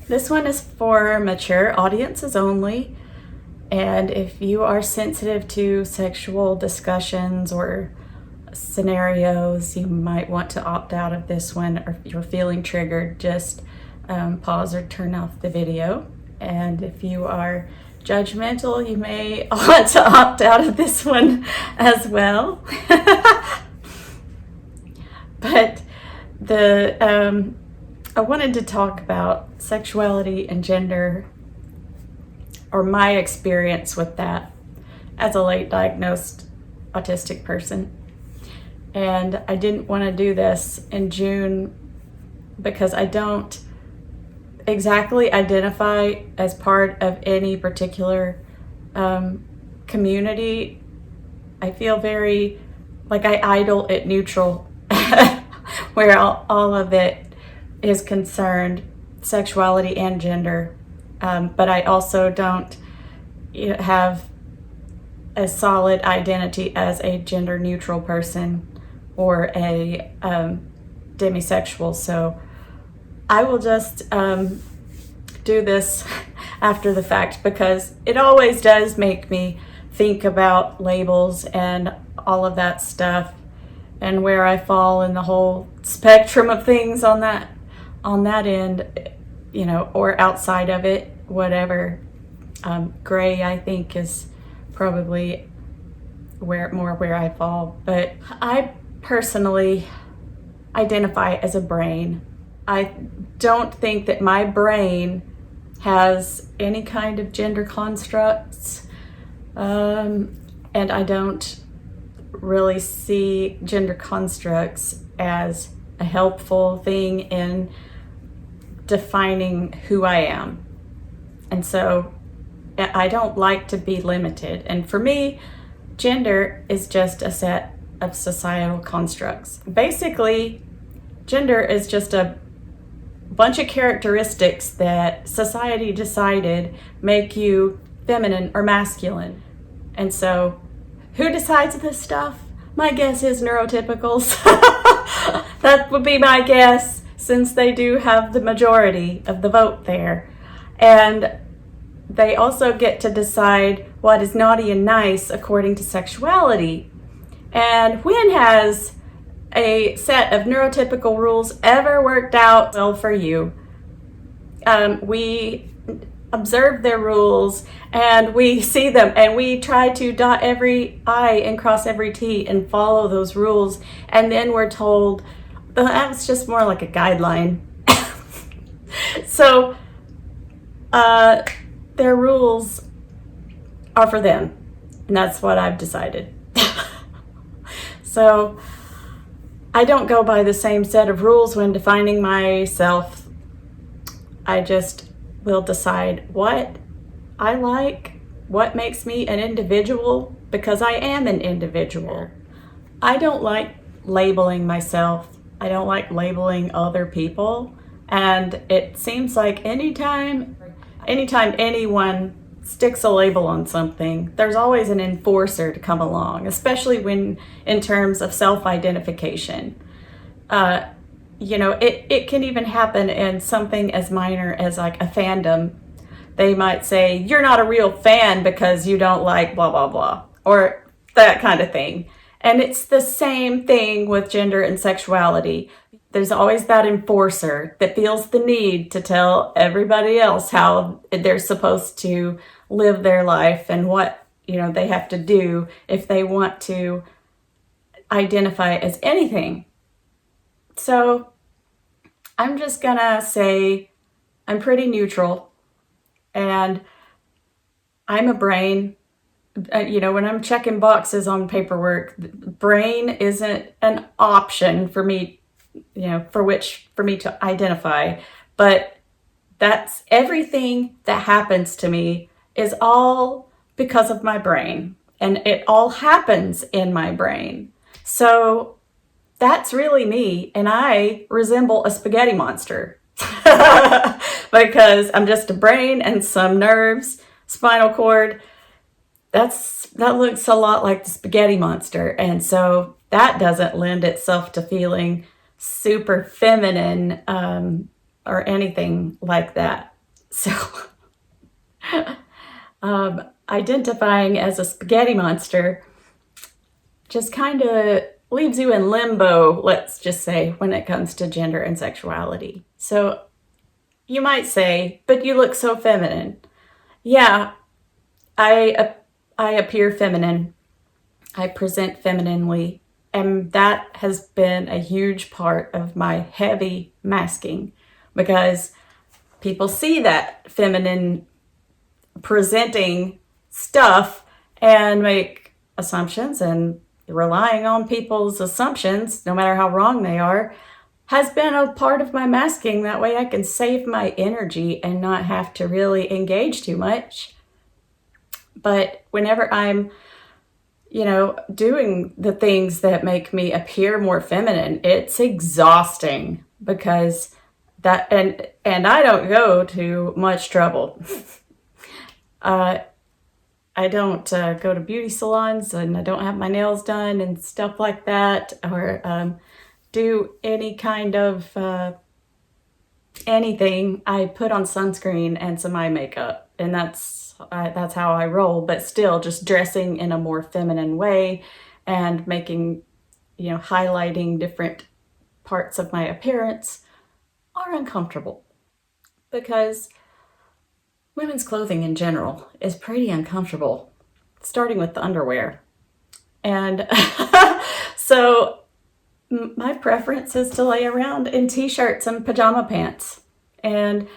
This one is for mature audiences only, and if you are sensitive to sexual discussions or scenarios, you might want to opt out of this one, or if you're feeling triggered, just pause or turn off the video. And if you are judgmental, you may want to opt out of this one as well. But I wanted to talk about sexuality and gender, or my experience with that as a late diagnosed autistic person. And I didn't want to do this in June because I don't exactly identify as part of any particular community. I feel very like I idle at neutral where all of it is concerned, sexuality and gender. But I also don't have a solid identity as a gender neutral person or a demisexual. So I will just do this after the fact because it always does make me think about labels and all of that stuff and where I fall in the whole spectrum of things on that end, or outside of it, whatever. Gray, I think, is probably where I fall. But I personally identify as a brain. I don't think that my brain has any kind of gender constructs, and I don't really see gender constructs as a helpful thing in defining who I am. And so I don't like to be limited. And for me, gender is just a set of societal constructs. Basically, gender is just a bunch of characteristics that society decided make you feminine or masculine. And so who decides this stuff? My guess is neurotypicals. That would be my guess, since they do have the majority of the vote there. And they also get to decide what is naughty and nice according to sexuality. And when has a set of neurotypical rules ever worked out well for you? We observe their rules and we see them and we try to dot every I and cross every T and follow those rules, and then we're told that's just more like a guideline. So their rules are for them, and that's what I've decided. So I don't go by the same set of rules when defining myself. I just will decide what I like, what makes me an individual, because I am an individual. I don't like labeling myself. I don't like labeling other people. And it seems like anytime anyone sticks a label on something, there's always an enforcer to come along, especially when in terms of self-identification. It can even happen in something as minor as like a fandom. They might say, you're not a real fan because you don't like blah, blah, blah, or that kind of thing. And it's the same thing with gender and sexuality. There's always that enforcer that feels the need to tell everybody else how they're supposed to live their life and what, they have to do if they want to identify as anything. So I'm just gonna say I'm pretty neutral, and I'm a brain. When I'm checking boxes on paperwork, brain isn't an option for me, for me to identify, but that's everything that happens to me is all because of my brain, and it all happens in my brain. So that's really me, and I resemble a spaghetti monster because I'm just a brain and some nerves, spinal cord. That looks a lot like the spaghetti monster, and so that doesn't lend itself to feeling super feminine or anything like that. So identifying as a spaghetti monster just kind of leaves you in limbo, let's just say, when it comes to gender and sexuality. So you might say, but you look so feminine. Yeah, I appear feminine. I present femininely. And that has been a huge part of my heavy masking, because people see that feminine presenting stuff and make assumptions, and relying on people's assumptions, no matter how wrong they are, has been a part of my masking. That way I can save my energy and not have to really engage too much. But whenever I'm, doing the things that make me appear more feminine, it's exhausting, because that, and I don't go to much trouble. I don't go to beauty salons, and I don't have my nails done and stuff like that, or do any kind of anything. I put on sunscreen and some eye makeup, and that's how I roll. But still, just dressing in a more feminine way and making, highlighting different parts of my appearance are uncomfortable, because women's clothing in general is pretty uncomfortable, starting with the underwear. And so my preference is to lay around in t-shirts and pajama pants. And,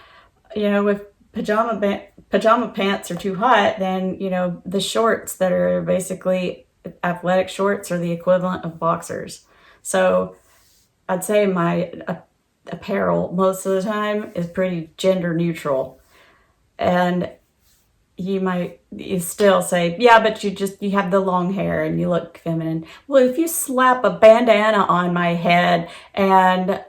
if pajama pants are too hot, then, the shorts that are basically athletic shorts are the equivalent of boxers. So I'd say my apparel most of the time is pretty gender neutral. And you still say, yeah, but you have the long hair and you look feminine. Well, if you slap a bandana on my head and,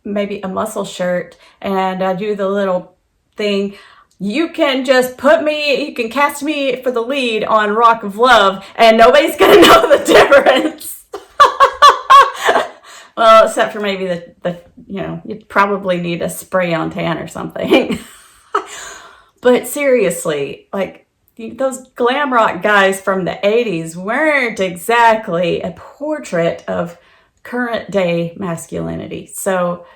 maybe a muscle shirt, and I do the little thing, you can cast me for the lead on Rock of Love, and nobody's going to know the difference. Well, except for maybe you probably need a spray-on tan or something. But seriously, like, those glam rock guys from the 80s weren't exactly a portrait of current day masculinity. So,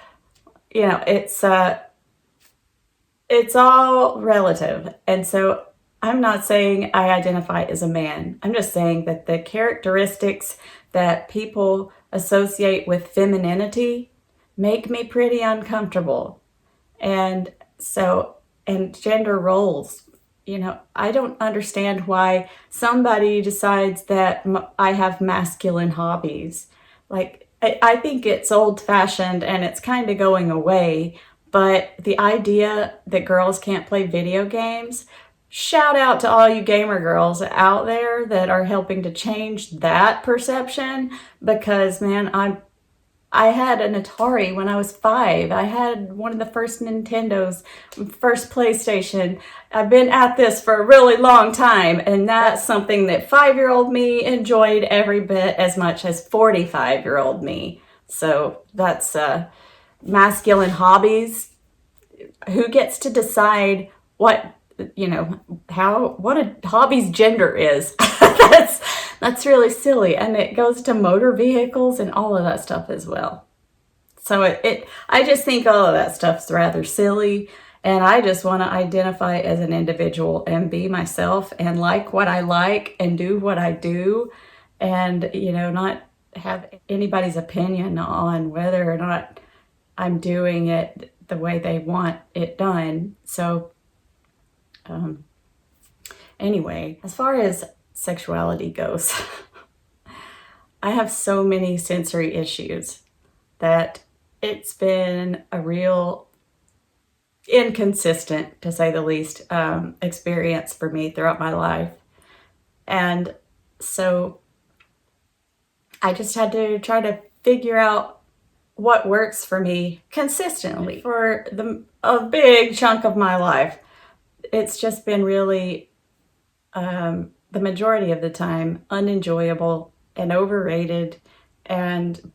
it's all relative. And so I'm not saying I identify as a man. I'm just saying that the characteristics that people associate with femininity make me pretty uncomfortable. And so, and gender roles, I don't understand why somebody decides that I have masculine hobbies. Like, I think it's old fashioned and it's kind of going away. But the idea that girls can't play video games, shout out to all you gamer girls out there that are helping to change that perception. Because, man, I had an Atari when I was 5. I had one of the first Nintendos, first PlayStation. I've been at this for a really long time, and that's something that 5-year-old me enjoyed every bit as much as 45-year-old me. So that's masculine hobbies. Who gets to decide what a hobby's gender is? That's really silly, and it goes to motor vehicles and all of that stuff as well. So I just think all of that stuff's rather silly, and I just want to identify as an individual and be myself and like what I like and do what I do, and not have anybody's opinion on whether or not I'm doing it the way they want it done. So anyway, as far as sexuality goes, I have so many sensory issues that it's been a real inconsistent, to say the least, experience for me throughout my life. And so I just had to try to figure out what works for me consistently for a big chunk of my life. It's just been really, the majority of the time, unenjoyable and overrated, and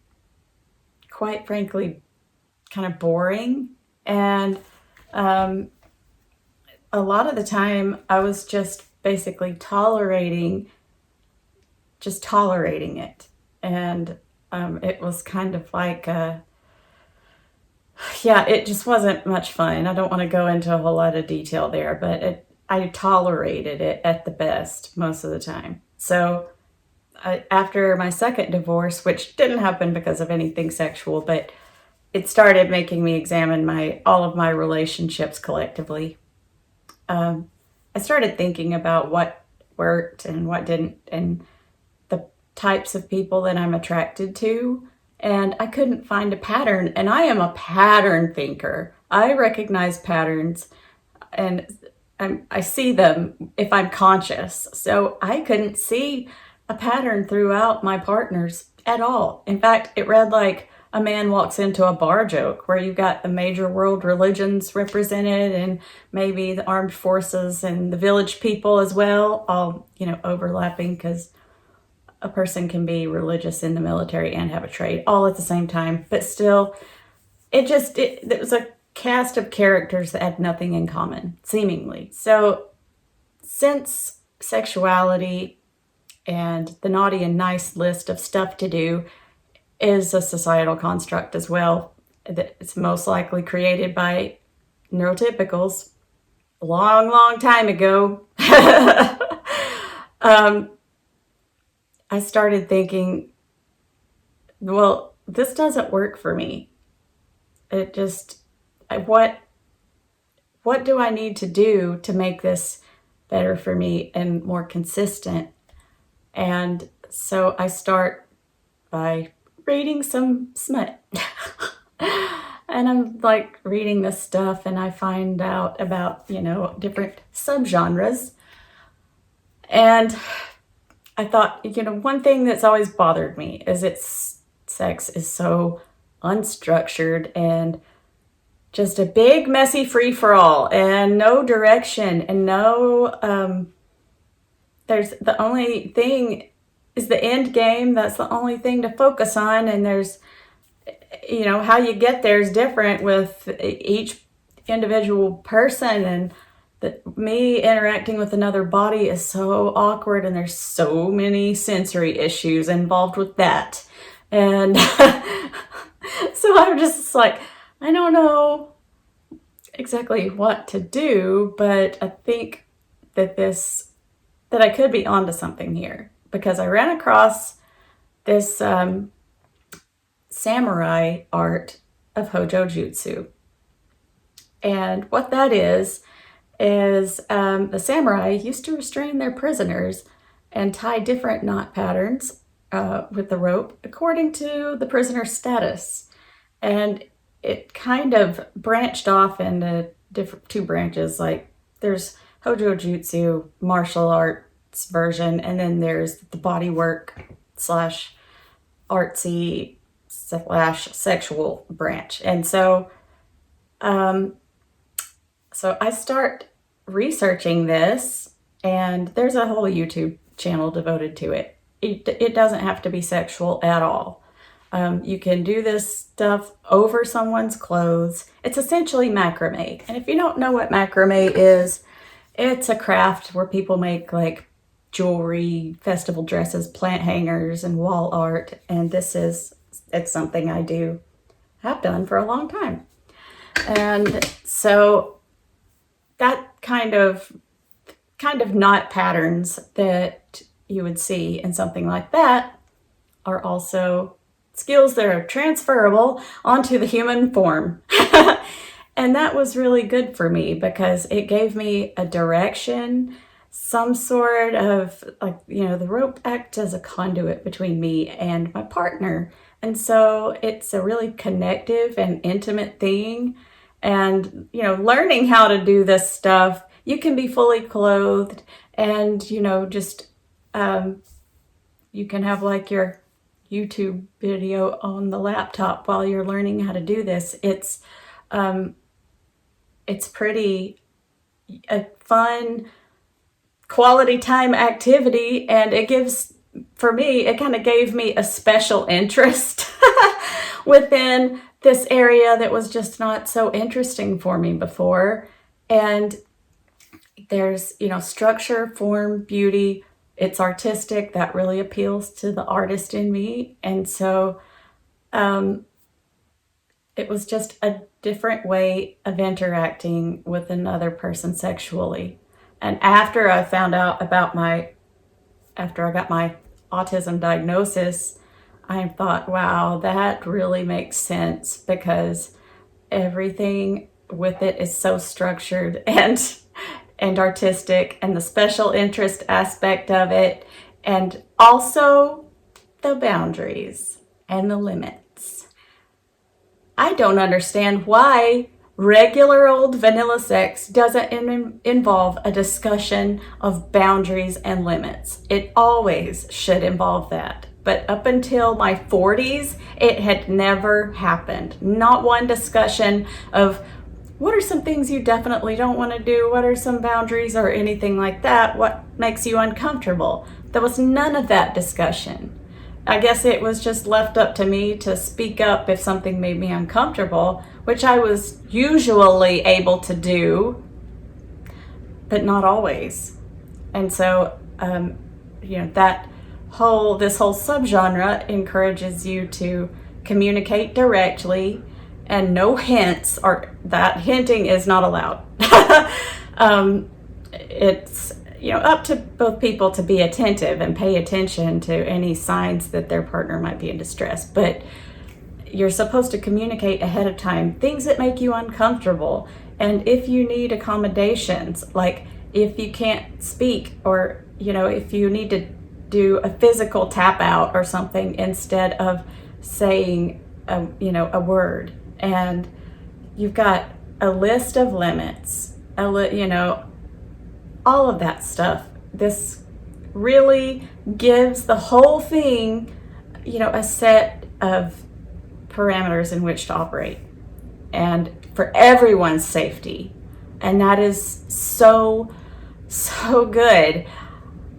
quite frankly, kind of boring. And A lot of the time I was just basically tolerating it. And it was kind of like, yeah, it just wasn't much fun. I don't want to go into a whole lot of detail there, but I tolerated it at the best most of the time. So after my second divorce, which didn't happen because of anything sexual, but it started making me examine all of my relationships collectively. I started thinking about what worked and what didn't, and the types of people that I'm attracted to. And I couldn't find a pattern. And I am a pattern thinker. I recognize patterns and I see them if I'm conscious. So I couldn't see a pattern throughout my partners at all. In fact, it read like a man walks into a bar joke where you've got the major world religions represented and maybe the armed forces and the village people as well, all, overlapping, because a person can be religious in the military and have a trade all at the same time. But still, it was a cast of characters that had nothing in common, seemingly. So since sexuality and the naughty and nice list of stuff to do is a societal construct as well, that it's most likely created by neurotypicals a long, long time ago. I started thinking, well, this doesn't work for me. It just, what do I need to do to make this better for me and more consistent? And so I start by reading some smut. And I'm like reading this stuff and I find out about, different subgenres. And I thought, one thing that's always bothered me is sex is so unstructured and just a big messy free for all and no direction and no, there's the only thing is the end game. That's the only thing to focus on. And there's, how you get there is different with each individual person. And me interacting with another body is so awkward, and there's so many sensory issues involved with that. And so I'm just like, I don't know exactly what to do, but I think that I could be onto something here, because I ran across this samurai art of Hojo Jutsu. And what that is the samurai used to restrain their prisoners and tie different knot patterns with the rope according to the prisoner's status. And it kind of branched off into two branches. Like there's Hojo Jutsu, martial arts version, and then there's the bodywork / artsy / sexual branch. And so I start researching this, and there's a whole YouTube channel devoted to it. It doesn't have to be sexual at all. You can do this stuff over someone's clothes. It's essentially macrame. And if you don't know what macrame is, it's a craft where people make like jewelry, festival dresses, plant hangers, and wall art. And it's something have done for a long time. And so that kind of knot patterns that you would see in something like that are also skills that are transferable onto the human form. And that was really good for me because it gave me a direction, some sort of the rope acts as a conduit between me and my partner. And so it's a really connective and intimate thing. And, learning how to do this stuff, you can be fully clothed and, just, you can have like your YouTube video on the laptop while you're learning how to do this. It's pretty a fun quality time activity, and it kind of gave me a special interest within this area that was just not so interesting for me before. And there's, structure, form, beauty. It's artistic. That really appeals to the artist in me. And so it was just a different way of interacting with another person sexually. And after I found out about after I got my autism diagnosis, I thought, wow, that really makes sense, because everything with it is so structured and artistic, and the special interest aspect of it, and also the boundaries and the limits. I don't understand why regular old vanilla sex doesn't involve a discussion of boundaries and limits. It always should involve that. But up until my 40s, it had never happened. Not one discussion of what are some things you definitely don't want to do, what are some boundaries or anything like that, what makes you uncomfortable. There was none of that discussion. I guess it was just left up to me to speak up if something made me uncomfortable, which I was usually able to do, but not always. And so, this whole subgenre encourages you to communicate directly, and no hints, or that hinting is not allowed. It's up to both people to be attentive and pay attention to any signs that their partner might be in distress. But you're supposed to communicate ahead of time things that make you uncomfortable. And if you need accommodations, like if you can't speak, or, if you need to do a physical tap out or something instead of saying, a word. And you've got a list of limits, all of that stuff. This really gives the whole thing, a set of parameters in which to operate, and for everyone's safety. And that is so good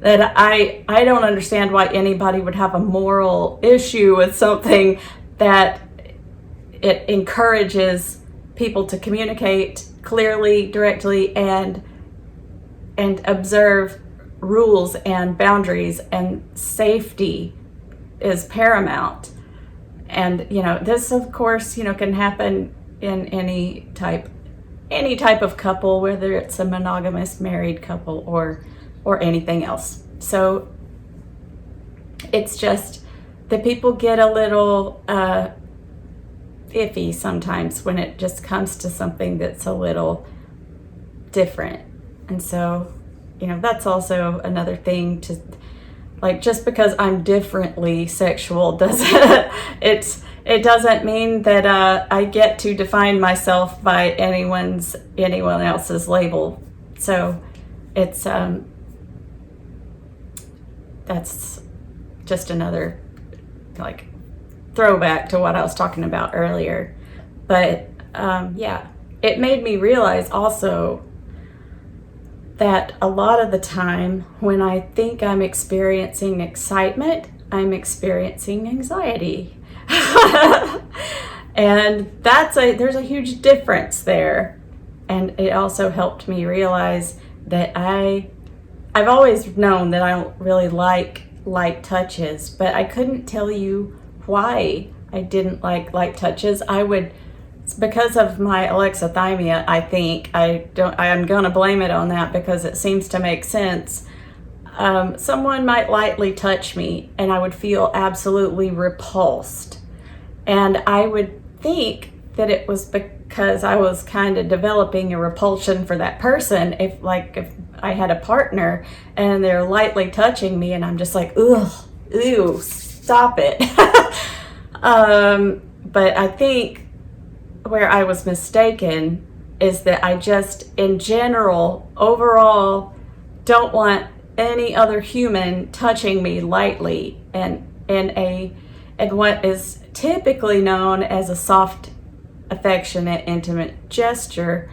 that I don't understand why anybody would have a moral issue with something that it encourages people to communicate clearly, directly, and observe rules and boundaries, and safety is paramount. And this of course can happen in any type of couple, whether it's a monogamous married couple or anything else. So it's just that people get a little iffy sometimes when it just comes to something that's a little different. And so, that's also another thing to, like, just because I'm differently sexual it doesn't mean that I get to define myself by anyone else's label. So it's that's just another, like, throwback to what I was talking about earlier. But it made me realize also that a lot of the time when I think I'm experiencing excitement, I'm experiencing anxiety. And there's a huge difference there. And it also helped me realize that I've always known that I don't really like light touches, but I couldn't tell you why I didn't like light touches. It's because of my alexithymia, I think. I'm gonna blame it on that because it seems to make sense. Someone might lightly touch me and I would feel absolutely repulsed. And I would think that it was because I was kind of developing a repulsion for that person. If I had a partner and they're lightly touching me and I'm just like, ugh, ew, stop it. But I think where I was mistaken is that I just, in general, overall, don't want any other human touching me lightly and in what is typically known as a soft, affectionate, intimate gesture.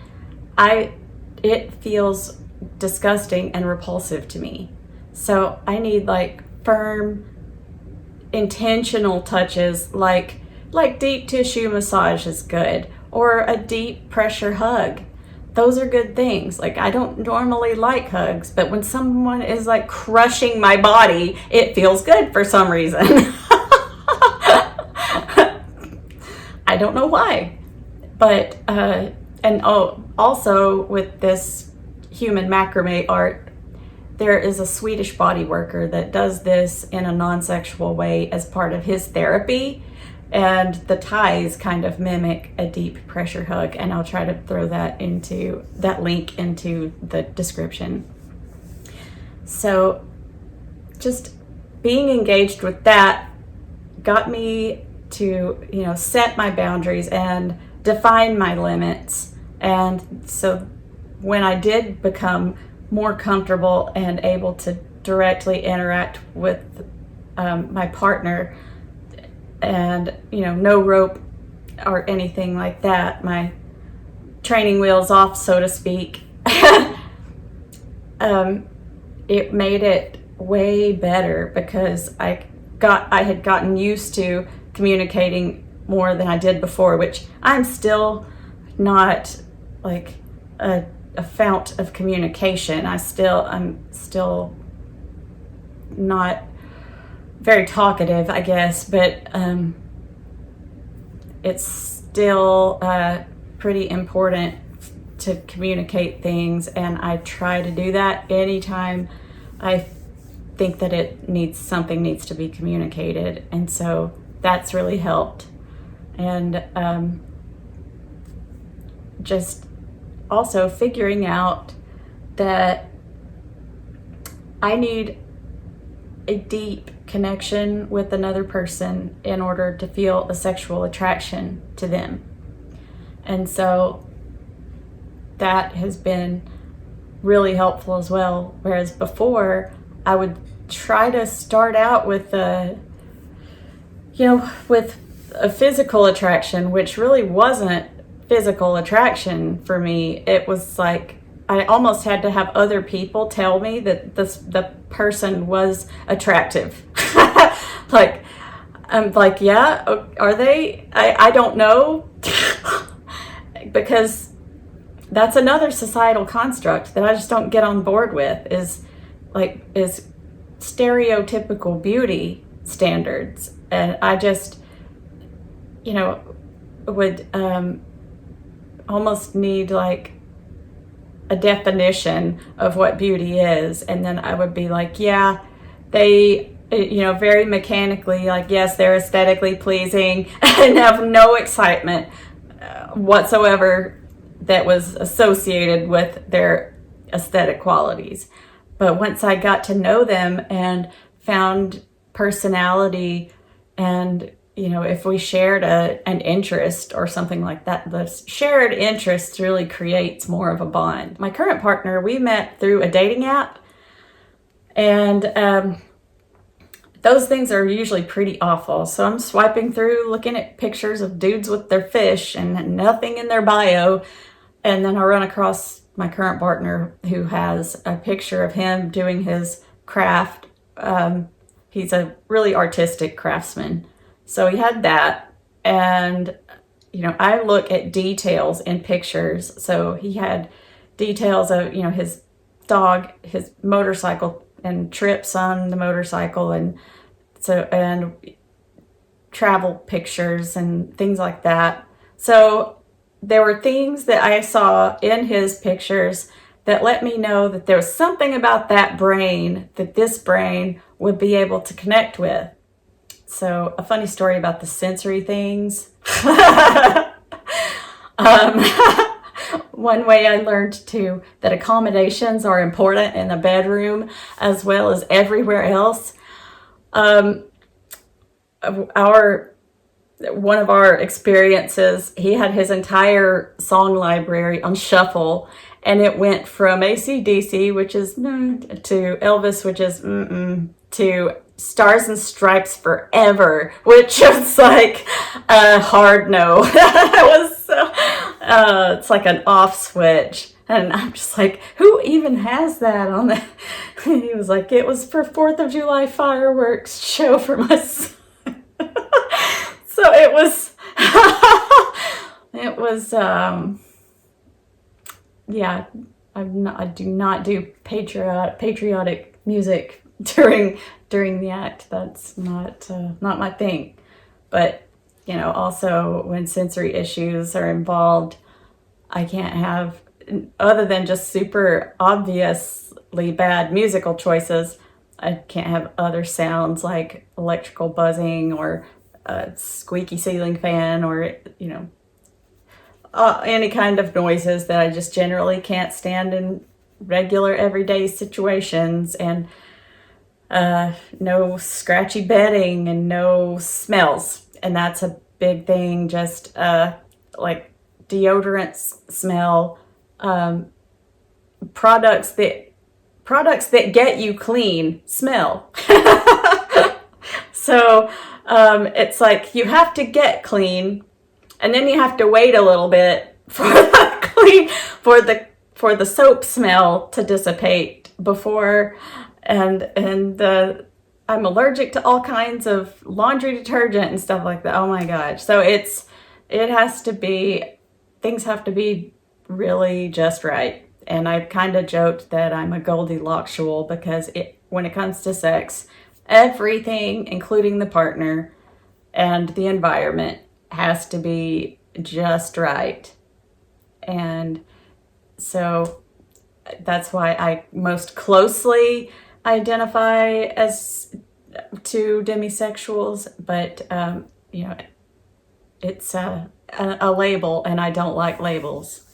It feels disgusting and repulsive to me. So I need, like, firm, intentional touches, like like deep tissue massage is good, or a deep pressure hug. Those are good things. Like, I don't normally like hugs, but when someone is like crushing my body, it feels good for some reason. I don't know why. But, also with this human macrame art, there is a Swedish body worker that does this in a non-sexual way as part of his therapy. And the ties kind of mimic a deep pressure hug, and I'll try to throw that link into the description. So just being engaged with that got me to, set my boundaries and define my limits. And so when I did become more comfortable and able to directly interact with my partner, and no rope or anything like that, my training wheels off, so to speak, it made it way better, because I had gotten used to communicating more than I did before, which I'm still not like a fount of communication. I'm still not very talkative, I guess, but it's still pretty important to communicate things, and I try to do that anytime I think that something needs to be communicated, and so that's really helped. And just also figuring out that I need a deep connection with another person in order to feel a sexual attraction to them. And so that has been really helpful as well. Whereas before, I would try to start out with a physical attraction, which really wasn't physical attraction for me. It was like I almost had to have other people tell me that the person was attractive. Like, I'm like, yeah, are they? I don't know. Because that's another societal construct that I just don't get on board with, is stereotypical beauty standards. And I just, would almost need like a definition of what beauty is, and then I would be like, yeah, they very mechanically, like, yes, they're aesthetically pleasing, and have no excitement whatsoever that was associated with their aesthetic qualities. But once I got to know them and found personality, and if we shared an interest or something like that, the shared interest really creates more of a bond. My current partner, we met through a dating app, and those things are usually pretty awful. So I'm swiping through, looking at pictures of dudes with their fish and nothing in their bio, and then I run across my current partner who has a picture of him doing his craft. He's a really artistic craftsman. So he had that, and I look at details in pictures. So he had details of his dog, his motorcycle, and trips on the motorcycle, and travel pictures and things like that. So there were things that I saw in his pictures that let me know that there was something about that brain that this brain would be able to connect with. So a funny story about the sensory things. One way I learned that accommodations are important in the bedroom as well as everywhere else. One of our experiences, he had his entire song library on shuffle, and it went from AC/DC, which is to Elvis, which is to Stars and Stripes Forever, which was like a hard no. It's like an off switch. And I'm just like, who even has that on the... He was like, it was for 4th of July fireworks show for my son. So it was, it was, yeah, I do not do patriotic music during the act. That's not my thing. But, also when sensory issues are involved, I can't have, other than just super obviously bad musical choices, I can't have other sounds like electrical buzzing or a squeaky ceiling fan or, any kind of noises that I just generally can't stand in regular everyday situations. And no scratchy bedding and no smells. And that's a big thing, just like deodorants smell, products that get you clean smell. So it's like you have to get clean, and then you have to wait a little bit for the soap smell to dissipate before, and I'm allergic to all kinds of laundry detergent and stuff like that. Oh my gosh. So things have to be really just right. And I've kind of joked that I'm a Goldilocks-ual because when it comes to sex, everything, including the partner and the environment, has to be just right. And so that's why I most closely identify as to demisexuals, but it's a label, and I don't like labels.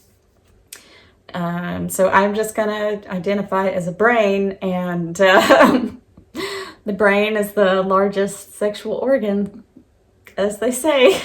So I'm just gonna identify as a brain, and the brain is the largest sexual organ, as they say.